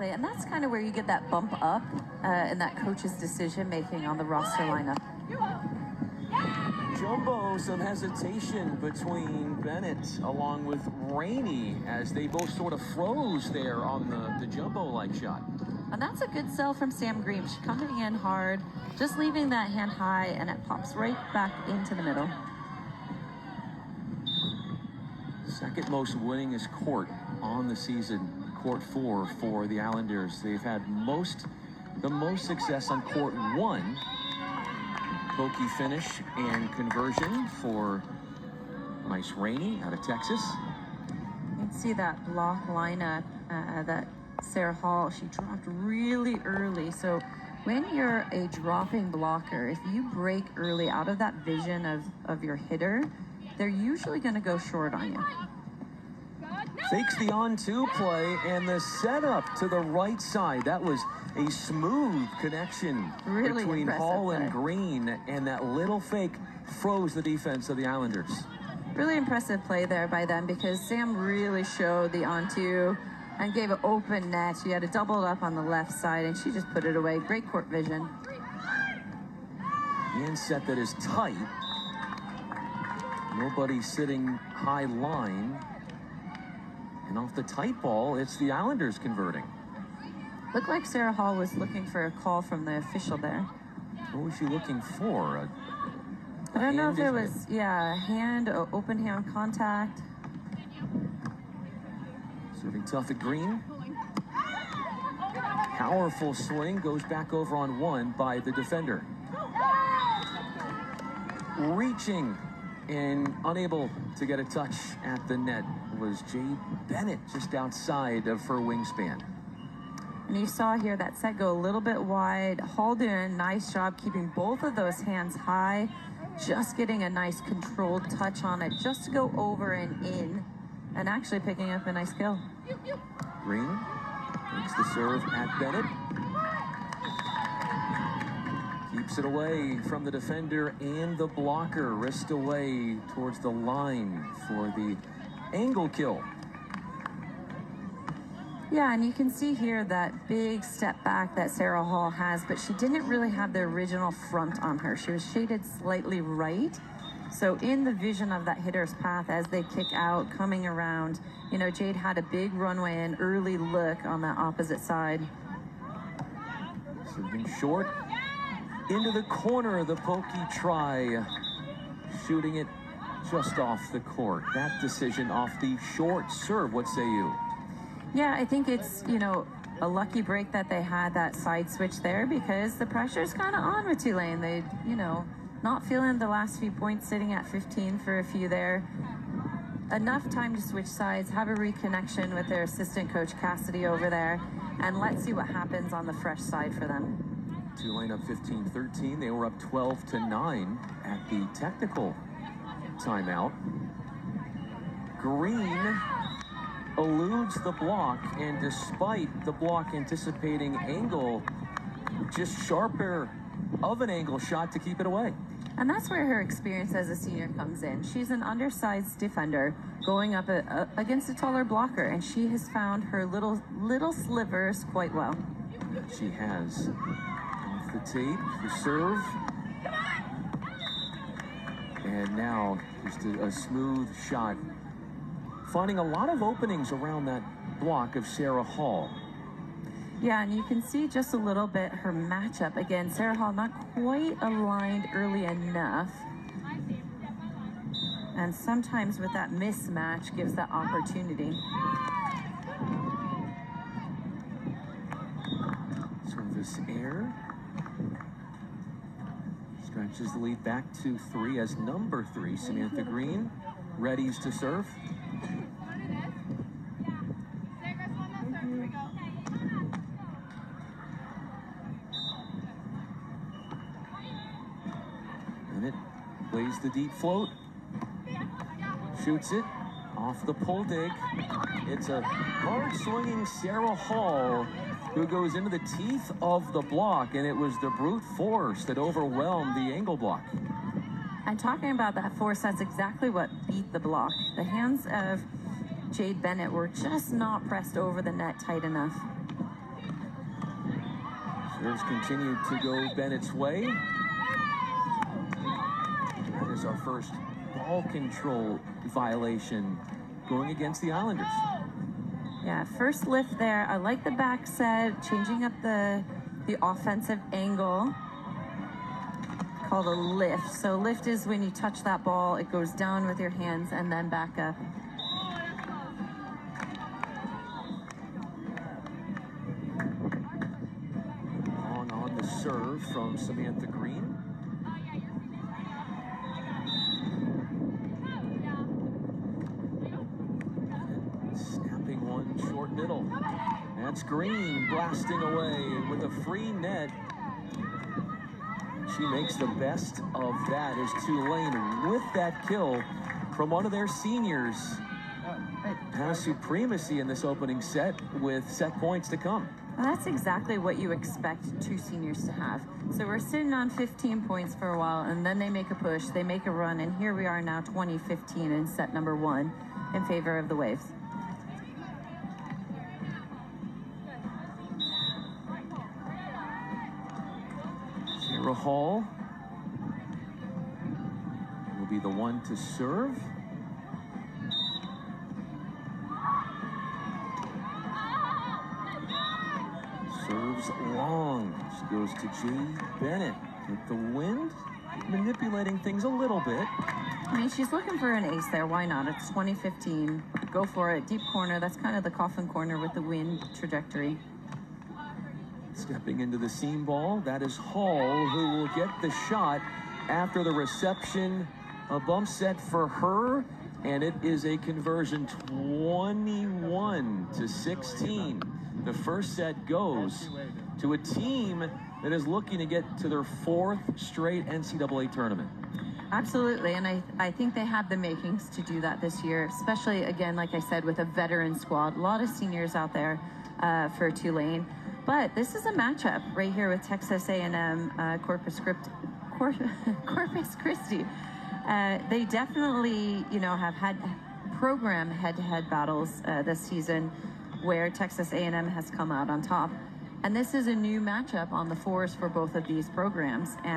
And that's kind of where you get that bump up in that coach's decision making on the roster lineup. Jumbo, some hesitation between Bennett along with Rainey as they both sort of froze there on the jumbo-like shot. And that's a good sell from Sam Green. She's coming in hard, just leaving that hand high, and it pops right back into the middle. Second most winningest court on the season, court 4 for the Islanders. They've had the most success on court 1. Pokey finish and conversion for nice Rainey out of Texas. You can see that block lineup that Sarah Hall, she dropped really early. So when you're a dropping blocker, if you break early out of that vision of your hitter, they're usually going to go short on you. Fakes the on-2 play and the setup to the right side. That was a smooth connection between Hall and Green, and that little fake froze the defense of the Islanders. Really impressive play there by them, because Sam really showed the on-2 and gave an open net. She had it doubled up on the left side, and she just put it away. Great court vision. And set that is tight. Nobody sitting high line. And off the tight ball, it's the Islanders converting. Looked like Sarah Hall was looking for a call from the official there. What was she looking for? I don't know if it was, hand, open hand contact. Serving tough at Green. Powerful swing, goes back over on 1 by the defender. Reaching and unable to get a touch at the net was Jade Bennett, just outside of her wingspan. And you saw here that set go a little bit wide. Hall doing a nice job keeping both of those hands high, just getting a nice controlled touch on it, just to go over and in, and actually picking up a nice kill. Green takes the serve at Bennett. Keeps it away from the defender and the blocker. Wrist away towards the line for the angle kill. Yeah, and you can see here that big step back that Sarah Hall has, but she didn't really have the original front on her. She was shaded slightly right. So in the vision of that hitter's path as they kick out, coming around, you know, Jade had a big runway and early look on the opposite side. Serving short. Into the corner, the pokey try. Shooting it just off the court. That decision off the short serve, what say you? Yeah, I think it's, you know, a lucky break that they had that side switch there, because the pressure's kind of on with Tulane. They, you know, not feeling the last few points, sitting at 15 for a few there. Enough time to switch sides, have a reconnection with their assistant coach Cassidy over there, and let's see what happens on the fresh side for them. Tulane up 15-13. They were up 12-9 at the technical timeout. Green eludes the block, and despite the block anticipating angle, just sharper of an angle shot to keep it away. And that's where her experience as a senior comes in. She's an undersized defender going up against a taller blocker, and she has found her little slivers quite well. She has. Off the tape, the serve. And now just a smooth shot. Finding a lot of openings around that block of Sarah Hall. Yeah, and you can see just a little bit her matchup. Again, Sarah Hall not quite aligned early enough. And sometimes with that mismatch gives that opportunity. Service air. Stretches the lead back to 3 as number 3, Samantha Green, readies to serve. Bennett plays the deep float, shoots it off the pull dig. It's a hard swinging Sarah Hall who goes into the teeth of the block, and it was the brute force that overwhelmed the angle block. And talking about that force, that's exactly what beat the block. The hands of Jade Bennett were just not pressed over the net tight enough. Serves continue to go Bennett's way. That is our first ball control violation going against the Islanders. Yeah, first lift there. I like the back set, changing up the offensive angle. Called a lift. So lift is when you touch that ball, it goes down with your hands and then back up. On the serve from Samantha Green. Snapping one short middle. That's Green blasting away with a free net. She makes the best of that as Tulane with that kill from one of their seniors. Has supremacy in this opening set with set points to come. Well, that's exactly what you expect two seniors to have. So we're sitting on 15 points for a while, and then they make a push, they make a run, and here we are now 20-15 in set number 1 in favor of the Waves. Sarah Hall will be the one to serve. Serves long. She goes to Jay Bennett with the wind, manipulating things a little bit. I mean, she's looking for an ace there. Why not? It's 2015. Go for it. Deep corner. That's kind of the coffin corner with the wind trajectory. Stepping into the seam ball, that is Hall, who will get the shot after the reception. A bump set for her, and it is a conversion 21-16. The first set goes to a team that is looking to get to their 4th straight NCAA tournament. Absolutely, and I think they have the makings to do that this year, especially, again, like I said, with a veteran squad. A lot of seniors out there for Tulane. But this is a matchup right here with Texas A&M Corpus Christi. They definitely, have had program head-to-head battles this season where Texas A&M has come out on top. And this is a new matchup on the fours for both of these programs. And